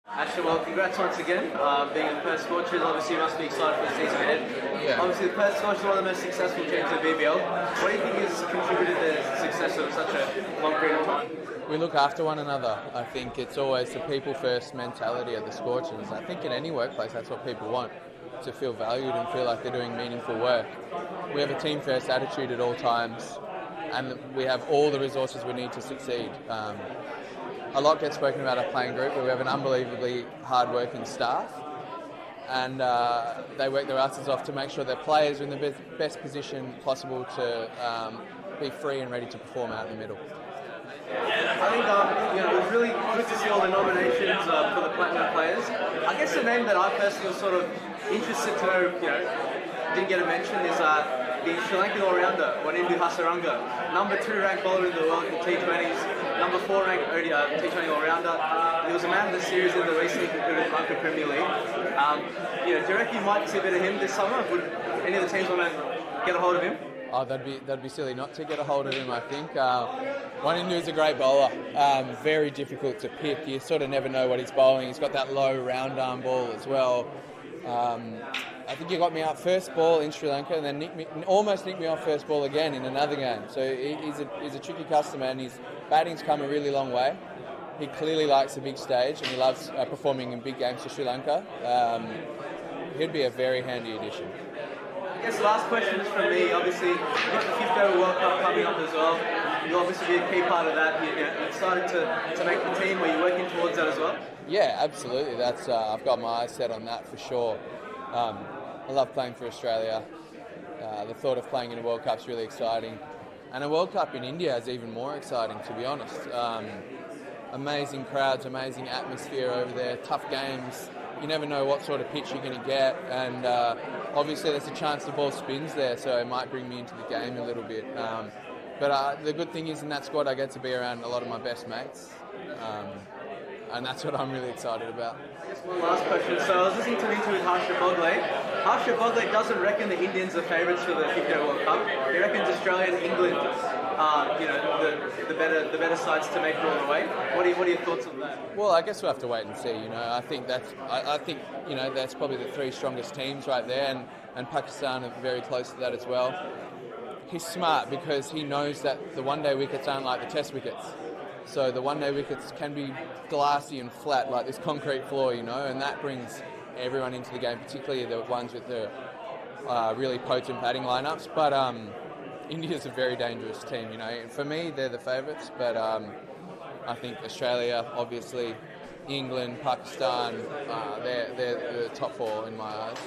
Ashton, well, congrats once again. Being the Perth Scorchers, obviously you must be excited for the season ahead. Yeah. Obviously the Perth Scorchers are one of the most successful teams in BBL. What do you think has contributed to the success of such a long period of time? We look after one another. I think it's always the people-first mentality of the Scorchers. I think in any workplace that's what people want, to feel valued and feel like they're doing meaningful work. We have a team-first attitude at all times, and we have all the resources we need to succeed. A lot gets spoken about our playing group, but we have an unbelievably hard-working staff, and they work their asses off to make sure their players are in the best position possible to be free and ready to perform out in the middle. I think it was really good to see all the nominations for the Platinum players. I guess the name that I personally was sort of interested to know, didn't get a mention is the Sri Lankan all-rounder, Wanindu Hasaranga, number 2 ranked bowler in the world in T20s, number 4 ranked T20 all-rounder. He was a man of the series in the recently concluded Lanka Premier League. Do you reckon you might see a bit of him this summer? Would any of the teams want to get a hold of him? Oh, that'd be silly not to get a hold of him, I think. Wanindu is a great bowler, very difficult to pick. You sort of never know what he's bowling. He's got that low round arm ball as well. I think he got me out first ball in Sri Lanka and then almost nicked me off first ball again in another game. So he's a tricky customer, and his batting's come a really long way. He clearly likes the big stage and he loves performing in big games for Sri Lanka. He'd be a very handy addition. I guess the last question is from me. Obviously, with the 50th World Cup coming up as well, you'll obviously be a key part of that. You're excited to make the team. Are you working towards that as well? Yeah, absolutely. That's I've got my eyes set on that for sure. I love playing for Australia. The thought of playing in a World Cup is really exciting. And a World Cup in India is even more exciting, to be honest. Amazing crowds, amazing atmosphere over there, tough games. You never know what sort of pitch you're going to get, and obviously there's a chance the ball spins there, so it might bring me into the game a little bit. But the good thing is in that squad I get to be around a lot of my best mates, and that's what I'm really excited about. I guess one last question. So I was listening to an interview with Harsha Bogle. Harsha Bogle doesn't reckon the Indians are favourites for the 50th World Cup. He reckons Australia and England are the better sides to make it all the way. What are your thoughts on that? Well, I guess we'll have to wait and see. I think that's probably the 3 strongest teams right there, and Pakistan are very close to that as well. He's smart because he knows that the one-day wickets aren't like the test wickets. So the one-day wickets can be glassy and flat like this concrete floor, and that brings everyone into the game, particularly the ones with the really potent batting lineups. But India's a very dangerous team, For me, they're the favourites, but I think Australia, obviously, England, Pakistan, they're the top 4 in my eyes.